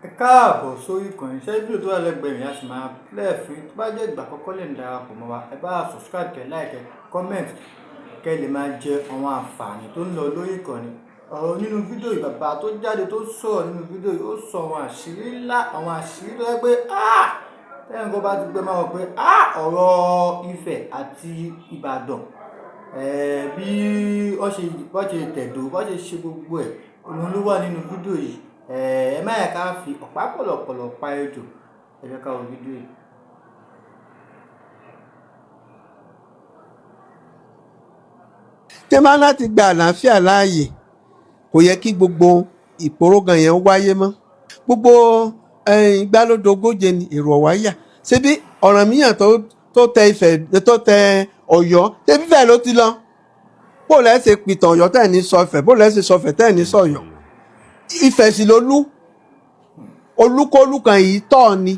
Ẹ káàbọ̀ sórí ìkànnì iṣẹ́ fídíò tó wà lẹ́gbẹ̀ẹ́ mi a sì máa play fún yín. Tó bá jẹ́ ìgbà àkọ́kọ́ lè ń darapọ̀ mọ́ wa, ẹ bá wa subscribe, kẹ́ like, kẹ́ comment, kẹ́ lè máa jẹ àwọn àǹfààní tó ń lọ lórí ìkànnì. Ọ̀rọ̀ nínú fídíò yìí, bàbá tó jáde tó sọ̀rọ̀ nínú fídíò yìí, ó sọ àwọn àṣírí ńlá, àwọn àṣírí tó yẹ pé tẹ́yìn kan bá ti gbé máa wọ̀ pé ọ̀rọ̀ Ifẹ̀ àti Ìbàdàn bí wọ́n ṣe tẹ̀dó, wọ́n ṣe ṣe gbogbo ẹ̀, òun ló wà nínú fídíò yìí. Ẹ má yẹ ká fi ọ̀pá pọ̀lọ̀pọ̀lọ̀ pa ejò, ẹ jẹ́ ká wo fídíò yìí. Tẹ́ máa láti gba àlàáfíà láàyè, kò yẹ kí gbogbo ìporógan yẹn wáyé mọ́. Gbogbo ìgbàlódógóje ni èrò ọ̀wáyà. Ṣebí Ọ̀rànmíyàn tó tẹ Ifẹ̀ tó tẹ Ọ̀yọ́, ṣebí Ifẹ̀ ló ti lọ. Bó lẹ́ ṣe pìtàn Ọ̀yọ́ tẹ̀ ní sọ Ifẹ̀, bó lẹ́ ṣe sọ Ifẹ̀ tẹ̀ ní sọ Ọ̀yọ́. Ifẹ̀ sì lolú. Olúkólú kan yìí tọ́ ni.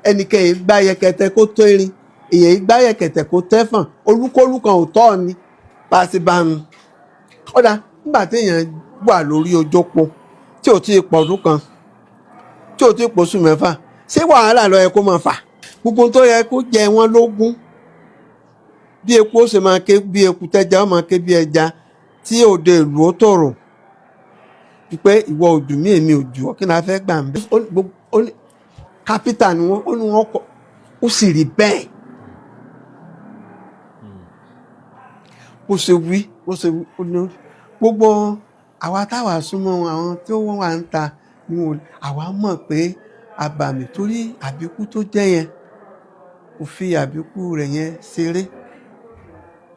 Ẹnìkan yìí gbá yẹkẹtẹ kó tó erin, èyàn yìí gbá yẹkẹtẹ kó tẹ́fọ̀n. Olúkólú kan ò tọ́ ni. Bá a ṣe bá nu. Ọ̀dà nígbà téèyàn wà lórí ojópo tí ò tí ì pọ̀dún kan, tí ò tí ì pọ̀ṣù mẹ́fà, ṣé wàhálà ló yẹ kó máa fà? Gbogbo tó yẹ kó jẹ wọ́n lógún. Bí eku ó ṣe máa ké bí eku, tẹ́ja ó máa ké bí ẹja, tí òde ìlú ó tòrò. Pé ìwọ ojú mi èmi ojú ọ, kí ni a fẹ́ gbà ń bẹ́? Kápítà ni wọ́n kọ́, ó sì rí bẹ́ẹ̀. Bó ṣe wí gbogbo àwa táwa súnmọ́ àwọn tí wọ́n wà ń ta ni àwa mọ̀ pé àbàmì torí àbíkú tó jẹ́ yẹn kò fi àbíkú rẹ̀ yẹn ṣeré.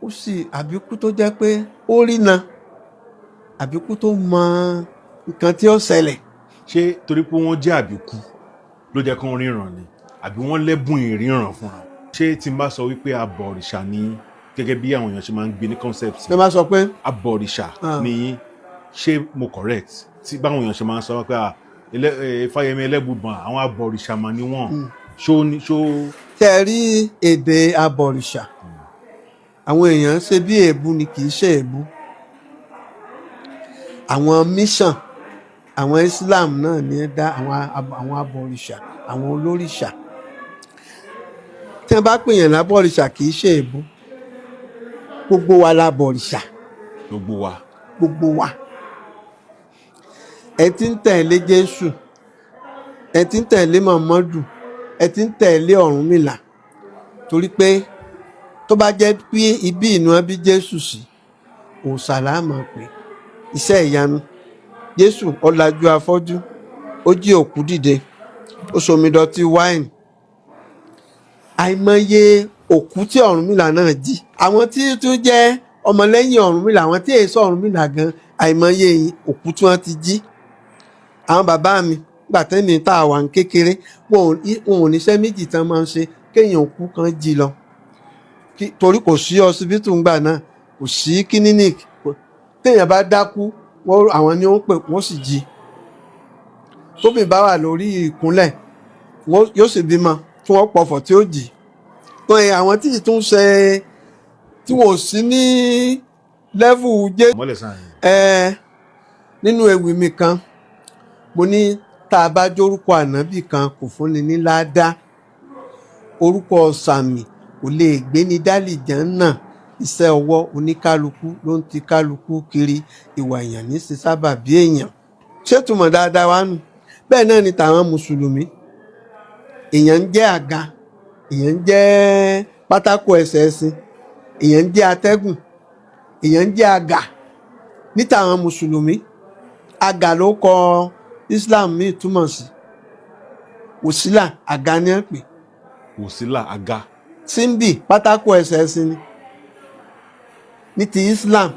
Ó sì àbíkú tó jẹ́ pé ó rí na àbíkú tó mọ nǹkan tí ó ṣẹlẹ̀. Ṣé torí pé wọ́n jẹ́ àbíkú ló jẹ́ kó ríran ni àbí wọ́n lẹ́bùn ìríran fúnra? Ṣé tí n bá sọ wípé abọ̀rìṣà ni gẹ́gẹ́ bí àwọn èèyàn ṣe máa ń gbé ní concept, ṣé máa sọ pé abọ̀rìṣà ni, ṣé mo correct? Tí báwọn èèyàn ṣe máa ń sọ pé Fáyẹmí Ẹlẹ́bùúbọn àwọn abọ̀rìṣà mà ni wọ́n. ṣó. Tẹ́ ẹ rí èdè abọ̀rìṣà, àwọn èèyàn ṣe bí èébú ni, kì í ṣe èébú. Àwọn mission, àwọn Islam náà ní dá àwọn abọ̀rìṣà, àwọn olórìṣà. Tí wọ́n bá pèèyàn lábọ̀rìṣà, kì í ṣe èébú. Gbogbo wa la bọ̀rìṣà. Gbogbo wa. Ẹ ti ń tẹ̀lé Jésù, ẹ ti ń tẹ̀lé Mọ̀mọ́dù, ẹ ti ń tẹ̀lé Ọ̀rúnmìlà. Torí pé tó bá jẹ́ pé ibi ìnú bí Jésù sí, òòṣà la máa pè. Iṣẹ́ ìyanu. Jésù ó lajú afọ́jú, ó jí òkú dìde, ó ṣomidọ̀tí wáìnì. Àìmọye òkú tí Ọ̀rúnmìlà náà jí. Àwọn tí tún jẹ́ ọmọlẹ́yìn Ọ̀rúnmìlà, àwọn tí èso Ọ̀rúnmìlà gan, àìmọye òkú tí wọ́n ti jí. Àwọn bàbá mi gbà tẹ́mi tá a wà ní kékeré, wọn ò níṣẹ́ méjì tán máa ń ṣe kéèyàn òkú kan jí lọ. Torí kò sí ọsibítù ńgbà náà, kò sí kílíníìkì. Téèyàn bá dákú, àwọn ni wọ́n pè, wọ́n sì jí. Tóbi bá wà lórí ìkúnlẹ̀, yóò sì bímọ tí wọ́n pọ̀fọ̀ tí ó jì. Àwọn tí tún ṣe tí wọ́n ò sí ní lẹ́vù jẹ́. Nínú ewì mi kan, mo ní tá a bá jórúkọ ànábì kan kò fúnni ní ládá. Orúkọ sàmì kò lè gbé ní dálìjánà. Iṣẹ́ ọwọ́ oníkálukú ló ń ti kálukú kiri. Ìwà èèyàn ní ṣe sábà bí èèyàn. Ṣé túmọ̀ dáadáa wá nù? Bẹ́ẹ̀ náà ni tàwọn mùsùlùmí. Èèyàn ń jẹ́ àga, èèyàn ń jẹ́ pátákó ẹsẹ̀ ẹṣin, èèyàn ń jẹ́ atẹ́gùn, èèyàn ń jẹ́ àgà. Ní tàwọn mùsùlùmí, àgà ló kọ Islam míì túmọ̀ sí. Wòsílà, àga ni wọ́n pè. Wòsílà, àga. Símbì, pátákó ẹsẹ̀ ẹṣin ni. Ní ti Islam,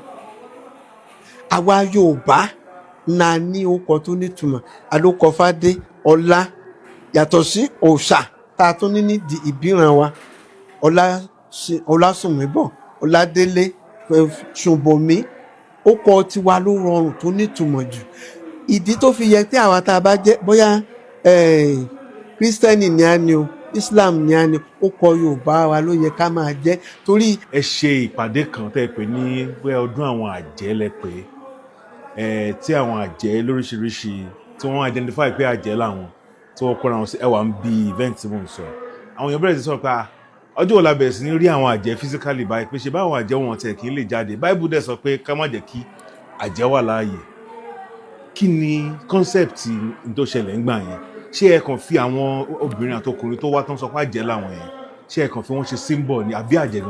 àwa Yorùbá náà ní orúkọ tó nítumọ̀. Adókọ̀fádé, ọlá, yàtọ̀ sí òòṣà tá a tún ní ìbíran wa. Ọlásùnmíbọ̀, Ọládélé, Ṣùnbọ̀mí. Ó kọ tiwa ló rọrùn tó nítumọ̀ jù. Ìdí tó fi yẹ tí àwa tá a bá jẹ́ bóyá Kírísítẹ́nì ni a ní o, Islam ni a ní, ó kọ Yorùbá wa ló yẹ ká máa jẹ́. Torí ẹ ṣe ìpàdé kan tẹ́ ẹ pè ní bóyá ọdún àwọn àjẹ́ lẹ pé tí àwọn àjẹ́ lóríṣiríṣi tí wọ́n identify pé àjẹ́ làwọn tí wọ́n kóra wọn sí ẹwà ń bí event tí mò ń sọ àwọn èèyàn bẹ̀rẹ̀ sí sọ pé ọjọ́ wo la bẹ̀rẹ̀ sí ní rí àwọn àjẹ́ physically báyìí pé ṣe báwọn àjẹ́ wọn tẹ̀ kí n lè jáde Bible dẹ̀ sọ pé ká má jẹ́ kí àjẹ́ wà láàyè kí ni concept tó ṣẹlẹ̀ ńgbà yẹn ṣé ẹ kàn fi àwọn obìnrin àtọkùnrin tó wá tán sọ pé àjẹ́ làwọn yẹn ṣé ẹ kàn fi wọ́n ṣe symbol ni àbí àjẹ́ gan